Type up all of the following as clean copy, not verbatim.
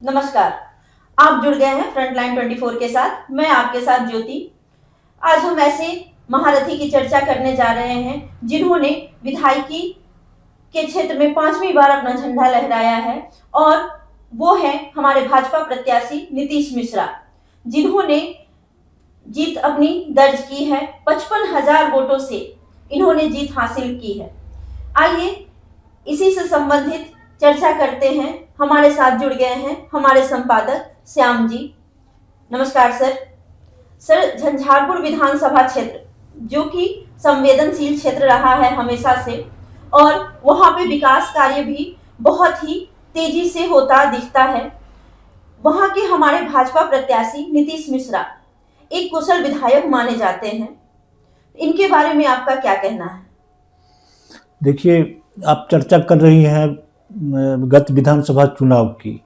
नमस्कार। आप जुड़ गए हैं फ्रंटलाइन 24 के साथ। मैं आपके साथ ज्योति। आज हम ऐसे महारथी की चर्चा करने जा रहे हैं जिन्होंने विधायकी के क्षेत्र में 5वीं बार अपना झंडा लहराया है, और वो है हमारे भाजपा प्रत्याशी नीतीश मिश्रा, जिन्होंने जीत अपनी दर्ज की है। 55,000 वोटों से इन्होंने जीत हासिल की है। आइए इसी से संबंधित चर्चा करते हैं। हमारे साथ जुड़ गए हैं हमारे संपादक श्याम जी। नमस्कार सर, झंझारपुर विधानसभा क्षेत्र जो कि संवेदनशील क्षेत्र रहा है हमेशा से, और वहां पे विकास कार्य भी बहुत ही तेजी से होता दिखता है। वहां के हमारे भाजपा प्रत्याशी नीतीश मिश्रा एक कुशल विधायक माने जाते हैं। इनके बारे में आपका क्या कहना है? देखिए, आप चर्चा कर रही हैं गत विधानसभा चुनाव की।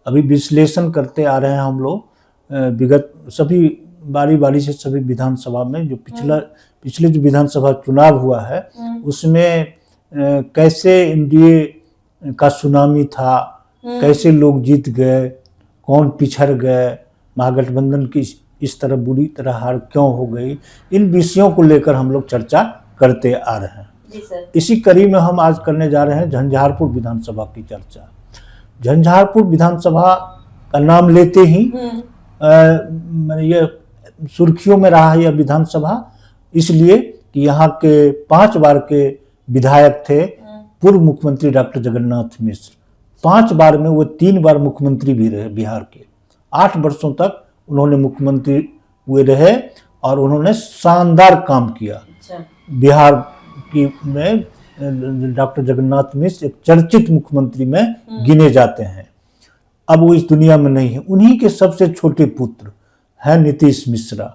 अभी विश्लेषण करते आ रहे हैं हम लोग विगत सभी बारी से सभी विधानसभा में जो पिछले जो विधानसभा चुनाव हुआ है उसमें कैसे एनडीए का सुनामी था, कैसे लोग जीत गए, कौन पिछड़ गए, महागठबंधन की इस तरह बुरी तरह हार क्यों हो गई, इन विषयों को लेकर हम लोग चर्चा करते आ रहे हैं। इसी कड़ी में हम आज करने जा रहे हैं झंझारपुर विधानसभा की चर्चा। झंझारपुर विधानसभा का नाम लेते ही ये सुर्खियों में रहा है यह विधानसभा, इसलिए कि यहाँ के 5 बार के विधायक थे पूर्व मुख्यमंत्री डॉक्टर जगन्नाथ मिश्र। 5 बार में वो 3 बार मुख्यमंत्री भी रहे बिहार के। 8 वर्षों तक उन्होंने मुख्यमंत्री हुए रहे और उन्होंने शानदार काम किया। बिहार की में डॉक्टर जगन्नाथ मिश्र एक चर्चित मुख्यमंत्री में गिने जाते हैं। अब वो इस दुनिया में नहीं है। उन्हीं के सबसे छोटे पुत्र हैं नीतीश मिश्रा।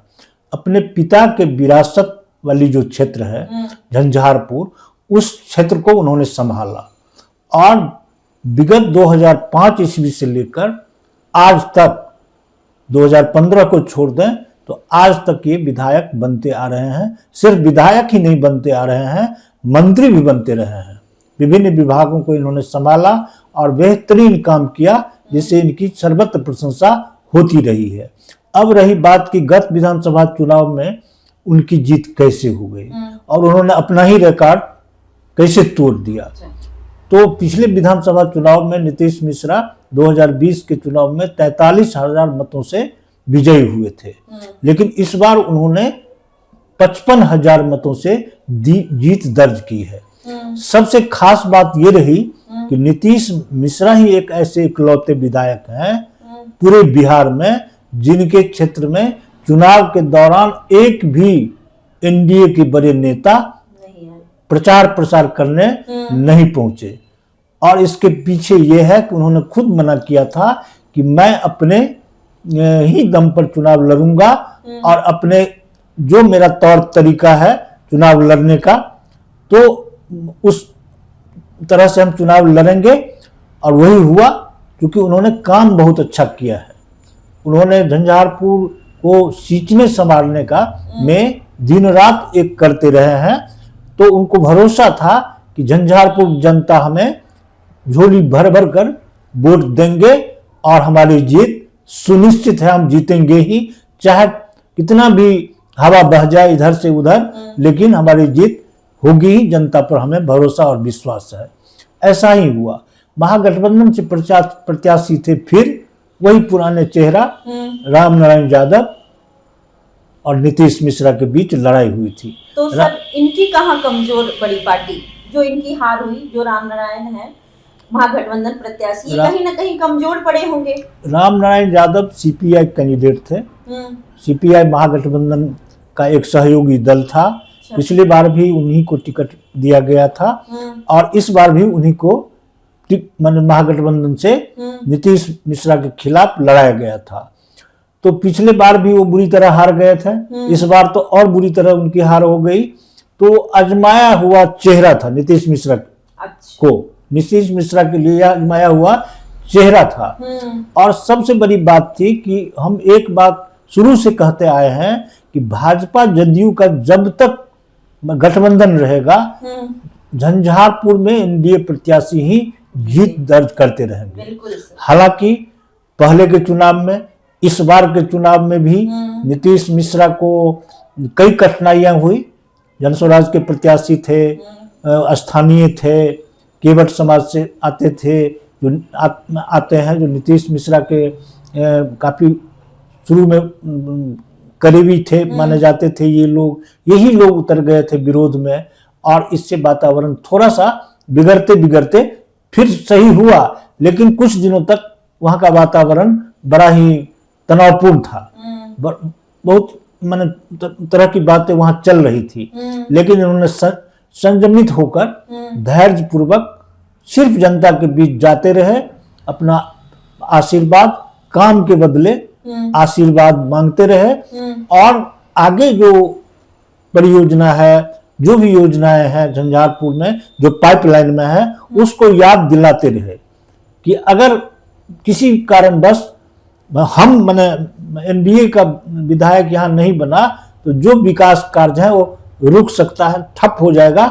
अपने पिता के विरासत वाली जो क्षेत्र है झंझारपुर, उस क्षेत्र को उन्होंने संभाला और विगत 2005 ईस्वी से लेकर आज तक 2015 को छोड़ दें तो आज तक ये विधायक बनते आ रहे हैं। सिर्फ विधायक ही नहीं बनते आ रहे हैं, मंत्री भी बनते रहे हैं। विभिन्न विभागों को इन्होंने संभाला और बेहतरीन काम किया, जिससे इनकी सर्वत्र प्रशंसा होती रही है। अब रही बात कि गत विधानसभा चुनाव में उनकी जीत कैसे हो गई और उन्होंने अपना ही रिकॉर्ड कैसे तोड़ दिया। तो पिछले विधानसभा चुनाव में नीतीश मिश्रा 2020 के चुनाव में 43,000 मतों से विजयी हुए थे, लेकिन इस बार उन्होंने 55,000 मतों से जीत दर्ज की है। सबसे खास बात ये रही कि नीतीश मिश्रा ही एक ऐसे इकलौते विधायक हैं पूरे बिहार में जिनके क्षेत्र में चुनाव के दौरान एक भी एनडीए के बड़े नेता प्रचार प्रसार करने नहीं पहुंचे। और इसके पीछे ये है कि उन्होंने खुद मना किया था कि मैं अपने ही दम पर चुनाव लड़ूंगा और अपने जो मेरा तौर तरीका है चुनाव लड़ने का, तो उस तरह से हम चुनाव लड़ेंगे। और वही हुआ, क्योंकि उन्होंने काम बहुत अच्छा किया है। उन्होंने झंझारपुर को सींचने संभालने का में दिन रात एक करते रहे हैं। तो उनको भरोसा था कि झंझारपुर जनता हमें झोली भर भर कर वोट देंगे और हमारी जीत सुनिश्चित है, हम जीतेंगे ही, चाहे कितना भी हवा बह जाए इधर से उधर, लेकिन हमारी जीत होगी ही। जनता पर हमें भरोसा और विश्वास है। ऐसा ही हुआ। महागठबंधन से प्रत्याशी थे फिर वही पुराने चेहरा राम नारायण यादव और नीतीश मिश्रा के बीच लड़ाई हुई थी। तो सर, इनकी कहाँ कमजोर पड़ी पार्टी जो इनकी हार हुई? जो राम नारायण है महागठबंधन प्रत्याशी, कहीं ना कहीं कमजोर पड़े होंगे। राम नारायण यादव सीपीआई कैंडिडेट थे। सीपीआई महागठबंधन का एक सहयोगी दल था। पिछली बार भी उन्हीं को टिकट दिया गया था और इस बार भी उन्हीं को महागठबंधन से नीतीश मिश्रा के खिलाफ लड़ाया गया था। तो पिछले बार भी वो बुरी तरह हार गए थे, इस बार तो और बुरी तरह उनकी हार हो गई। तो आजमाया हुआ चेहरा था नीतीश मिश्रा को, नीतीश मिश्रा के लिए आजमाया हुआ चेहरा था। और सबसे बड़ी बात थी कि हम एक बात शुरू से कहते आए हैं कि भाजपा जदयू का जब तक गठबंधन रहेगा, झंझारपुर में एनडीए प्रत्याशी ही जीत दर्ज करते रहेंगे। हालांकि पहले के चुनाव में, इस बार के चुनाव में भी नीतीश मिश्रा को कई कठिनाइयां हुई। जनस्वराज के प्रत्याशी थे, स्थानीय थे, केवट समाज से आते थे, जो आते हैं, जो नीतीश मिश्रा के काफी शुरू में करीबी थे, माने जाते थे ये लोग। यही लोग उतर गए थे विरोध में, और इससे वातावरण थोड़ा सा बिगड़ते बिगड़ते फिर सही हुआ, लेकिन कुछ दिनों तक वहां का वातावरण बड़ा ही तनावपूर्ण था। बहुत माने तरह की बातें वहां चल रही थी, लेकिन इन्होंने संयमित होकर धैर्य पूर्वक सिर्फ जनता के बीच जाते रहे, अपना आशीर्वाद, काम के बदले आशीर्वाद मांगते रहे, और आगे जो परियोजना है, जो भी योजनाएं हैं झंझारपुर में जो पाइपलाइन में है, उसको याद दिलाते रहे कि अगर किसी कारणवश हम माने एनडीए का विधायक यहाँ नहीं बना तो जो विकास कार्य है वो रुक सकता है, ठप हो जाएगा,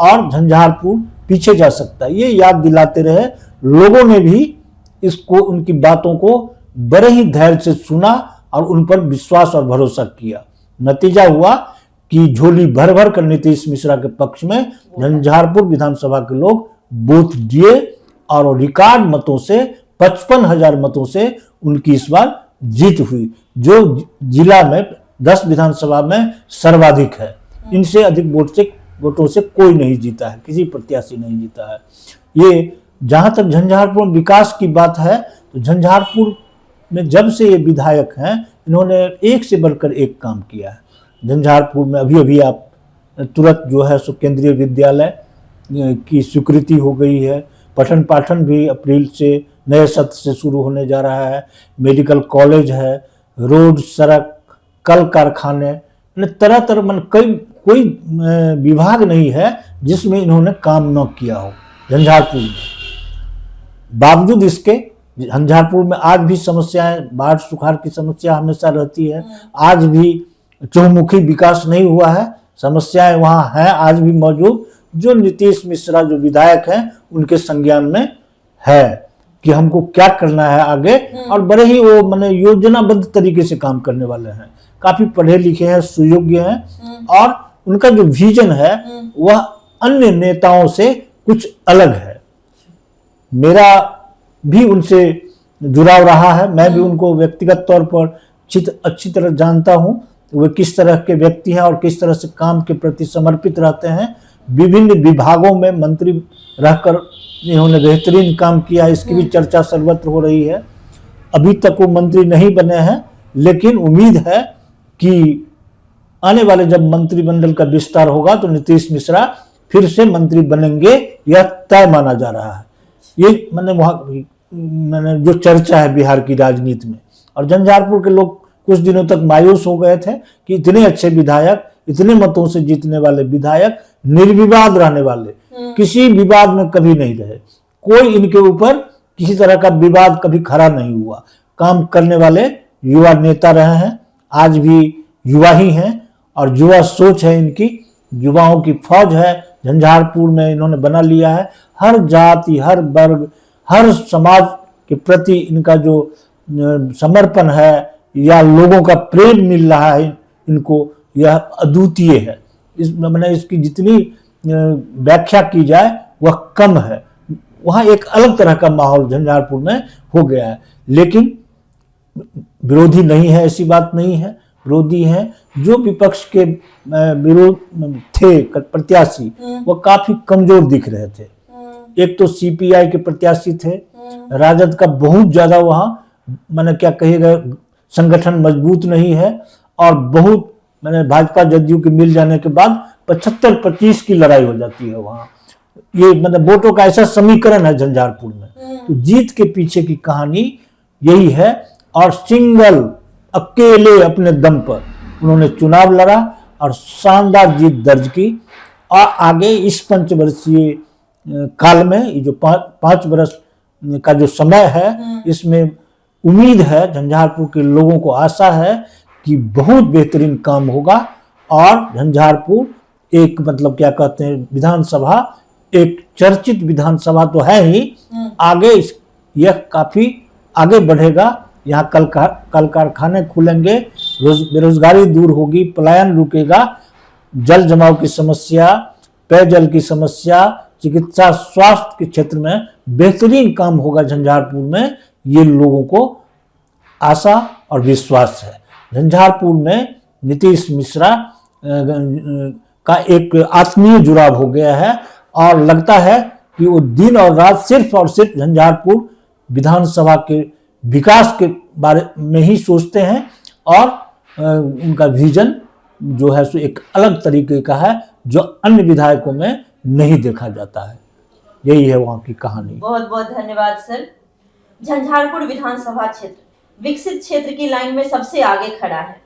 और झंझारपुर पीछे जा सकता है। ये याद दिलाते रहे। लोगों ने भी इसको, उनकी बातों को बड़े ही धैर्य से सुना और उन पर विश्वास और भरोसा किया। नतीजा हुआ कि झोली भर भर कर नीतीश मिश्रा के पक्ष में झंझारपुर विधानसभा के लोग वोट दिए, और रिकॉर्ड मतों से 55,000 मतों से उनकी इस बार जीत हुई, जो जिला में 10 विधानसभा में सर्वाधिक है। इनसे अधिक वोटों से कोई नहीं जीता है, किसी प्रत्याशी नहीं जीता है। ये जहां तक झंझारपुर विकास की बात है, तो झंझारपुर में जब से ये विधायक हैं, इन्होंने एक से बढ़कर एक काम किया है। झंझारपुर में अभी आप तुरंत जो है सो केंद्रीय विद्यालय की स्वीकृति हो गई है। पठन पाठन भी अप्रैल से नए सत्र से शुरू होने जा रहा है। मेडिकल कॉलेज है, रोड, सड़क, कल कारखाने, तरह तरह मन कोई विभाग नहीं है जिसमें इन्होंने काम न किया हो झंझारपुर में। बावजूद इसके झंझारपुर में आज भी समस्याएं, बाढ़ सुखाड़ की समस्या हमेशा रहती है। आज भी चहुमुखी विकास नहीं हुआ है, समस्याएं वहां हैं आज भी मौजूद, जो नीतीश मिश्रा जो विधायक हैं उनके संज्ञान में है कि हमको क्या करना है आगे। और बड़े ही वो माने योजनाबद्ध तरीके से काम करने वाले हैं, काफी पढ़े लिखे हैं, सुयोग्य हैं, और उनका जो विजन है वह अन्य नेताओं से कुछ अलग है। मेरा भी उनसे जुड़ाव रहा है, मैं भी उनको व्यक्तिगत तौर पर अच्छी तरह जानता हूं, वे किस तरह के व्यक्ति हैं और किस तरह से काम के प्रति समर्पित रहते हैं। विभिन्न विभागों में मंत्री रहकर इन्होंने बेहतरीन काम किया, इसकी भी चर्चा सर्वत्र हो रही है। अभी तक वो मंत्री नहीं बने हैं, लेकिन उम्मीद है कि आने वाले जब मंत्रिमंडल का विस्तार होगा तो नीतीश मिश्रा फिर से मंत्री बनेंगे, यह तय माना जा रहा है। ये मैंने जो चर्चा है बिहार की राजनीति में। और झंझारपुर के लोग कुछ दिनों तक मायूस हो गए थे कि इतने अच्छे विधायक, इतने मतों से जीतने वाले विधायक, निर्विवाद रहने वाले, किसी विवाद में कभी नहीं रहे, कोई इनके ऊपर किसी तरह का विवाद कभी खड़ा नहीं हुआ, काम करने वाले युवा नेता रहे हैं, आज भी युवा ही हैं, और युवा सोच है इनकी, युवाओं की फौज है झंझारपुर में इन्होंने बना लिया है। हर जाति, हर वर्ग, हर समाज के प्रति इनका जो समर्पण है या लोगों का प्रेम मिल रहा है इनको, यह अद्वितीय है। मैंने इसकी जितनी व्याख्या की जाए वह कम है। वहाँ एक अलग तरह का माहौल झंझारपुर में हो गया है, लेकिन विरोधी नहीं है, ऐसी बात नहीं है। विरोधी हैं, जो विपक्ष के विरोध थे प्रत्याशी, वो काफी कमजोर दिख रहे थे। एक तो सीपीआई के प्रत्याशी थे, राजद का बहुत ज्यादा वहाँ मैंने क्या कहिएगा संगठन मजबूत नहीं है, और बहुत मैंने भाजपा जदयू के मिल जाने के बाद 75-25 की लड़ाई हो जाती है वहाँ। ये मतलब वोटों का ऐसा समीकरण है झंझारपुर में। तो जीत के पीछे की कहानी यही है, और सिंगल अकेले अपने दम पर उन्होंने चुनाव लड़ा और शानदार जीत दर्ज की। और आगे इस पंचवर्षीय काल में ये जो 5 वर्ष का जो समय है, इसमें उम्मीद है, झंझारपुर के लोगों को आशा है कि बहुत बेहतरीन काम होगा, और झंझारपुर एक मतलब क्या कहते हैं विधानसभा, एक चर्चित विधानसभा तो है ही, आगे यह काफी आगे बढ़ेगा। यहाँ कल कारखाने खुलेंगे, बेरोजगारी दूर होगी, पलायन रुकेगा, जल जमाव की समस्या, पेयजल की समस्या, चिकित्सा स्वास्थ्य के क्षेत्र में बेहतरीन काम होगा झंझारपुर में, ये लोगों को आशा और विश्वास है। झंझारपुर में नीतीश मिश्रा का एक आत्मीय जुड़ाव हो गया है और लगता है कि वो दिन और रात सिर्फ और सिर्फ झंझारपुर विधानसभा के विकास के बारे में ही सोचते हैं और उनका विजन जो है सो एक अलग तरीके का है जो अन्य विधायकों में नहीं देखा जाता है। यही है वहाँ की कहानी। बहुत बहुत धन्यवाद सर। झंझारपुर विधानसभा क्षेत्र विकसित क्षेत्र की लाइन में सबसे आगे खड़ा है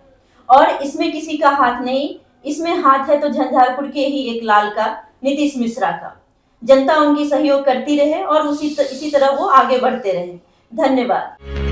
और इसमें किसी का हाथ नहीं, इसमें हाथ है तो झंझारपुर के ही एक लाल का, नीतीश मिश्रा का। जनता उनकी सहयोग करती रहे और इसी तरह वो आगे बढ़ते रहे। धन्यवाद।